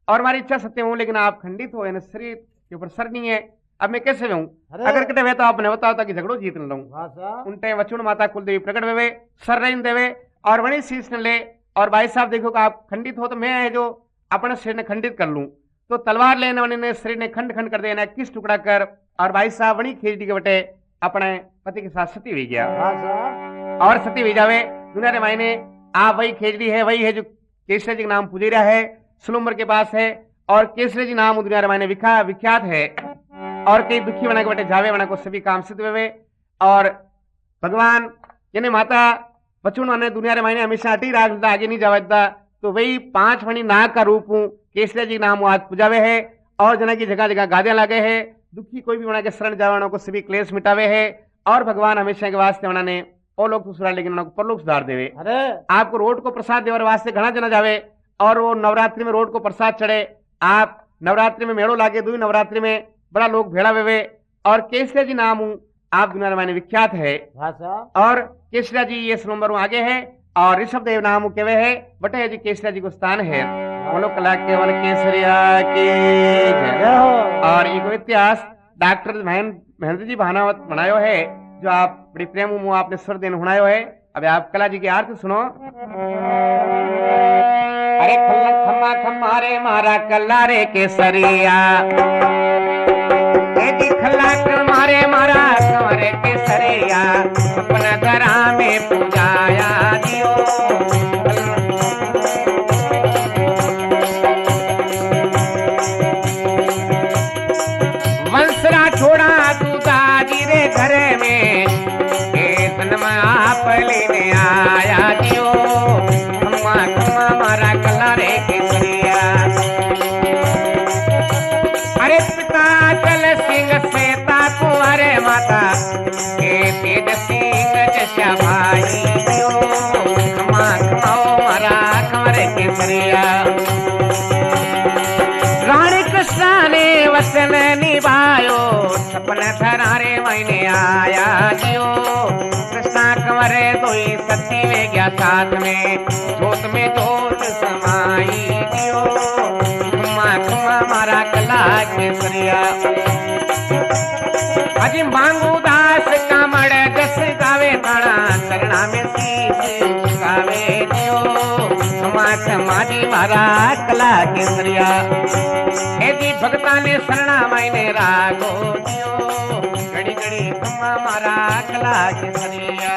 और हमारी इच्छा सत्य हूँ लेकिन आप खंडित हो यानी शरीर के ऊपर सर नहीं है अब मैं कैसे हूँ अरे। अगर कटे हुए तो आपने बताओ ताकि झगड़ो जीत न लूँ भाषा उनटे वचुण माता कुलदेवी प्रकट हुए सर रहीन देवे और वणी शीश न ले और भाई साहब देखो कि आप खंडित हो तो मैं है जो अपने शरीर ने खंडित कर लूं तो तलवार लेने वाले ने शरीर ने खंड खंड कर देना 21 टुकड़ा कर, और भाई साहब बड़ी खेजड़ी के बटे अपने पति के साथ सती हुई गया। हाँ साहब। और सती हुई जावे दुनिया रे मायने आप वही खेजड़ी है, वही है जो केसरी जी का नाम पुजेरा है, सुलुम्बर के पास है, और केसरी जी नाम दुनिया रे मायने विख्यात है। और कई दुखी बना के बटे जावे बना को सभी काम सिद्ध हुए, और भगवान यानी माता बचुन ने दुनिया रे मायने हमेशा अटी राख आगे नहीं जावा, तो वही 5 फणी नाग का रूप हूँ केसरी जी नाम आज पुजावे है, और जना की जगह जगह गादे लागे है, दुखी कोई भी बना के शरण जावानों को सभी क्लेश मिटावे है, और भगवान हमेशा के वास्ते उन्होंने और लोग तो सुधार लेकिन उनको परलोक सुधार देवे। अरे आपको रोड को प्रसाद देवर वास्ते घना जना जावे, और वो नवरात्रि में रोड को प्रसाद चढ़े। आप नवरात्रि में मेड़ो लागे, 2 नवरात्रि में बड़ा लोग भेड़ा वेवे, और केसरिया जी नाम हूँ आप दुनिया में विख्यात है। हाँ साहब। और केसरिया जी ये नंबर आगे है, और ऋषभ देव नाम केवे है बटे जी केसरिया जी को स्थान है। बोलो कला केवल केसरिया की जय। जय हो। और एक इतिहास डॉक्टर महेंद्र जी भानावत बनायो है, जो आप बड़ी प्रेम मुँह आपने स्वर देन हुनायो है। अब आप कला जी की आरती सुनो। अरे खम्मा खम्मा रे मारा कला रे केसरिया, खल्ला खम्मा रे मारा कंवरे केसरिया, अपना घरा में पूजाया दियो। वंसरा छोड़ा तू दादी रे घरे में, आप लेने आया दियो। खम्मा खम्मा मारा कला रे केसरिया, अरे पिता चल सिंह सेता कुंवरे माता, तेज सिंह जैसा भाई दियो। खम्मा खम्मा मारा कंवरे केसरिया, रानी कृष्णा ने वचन निभायो, सपन धरारे मैंने आया दियो। कृष्णा कंवरे दोई सती में गया साथ में, जोत में जोत समाई दियो। खम्मा खम्मा मारा कला केसरिया, अजी मांगू दास कामड़ जस गावे ताना, चरणा में शीश झुकावे दियो। खम्मा खम्मा जी मारा कला केसरिया, ए जी भगता ने शरणा मायने रागो दियो। घड़ी घड़ी खम्मा मारा कला केसरिया।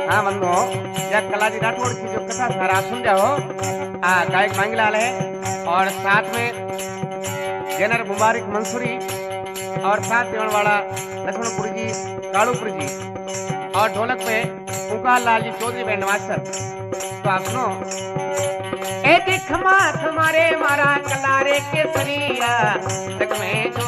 हाँ बंधो, यह कला जी राठौड़ की जो कथा सारा सुन जाओ। गायक मांगलाल है, और साथ में जनर मुबारक मंसूरी, और साथ देवन वाला लक्ष्मणपुर जी कालूपुर जी, और ढोलक पे पुकार लाल जी चौधरी बैंड मास्टर। तो आप सुनो। ए खमा तुम्हारे मारा कलारे केसरिया, जग में जो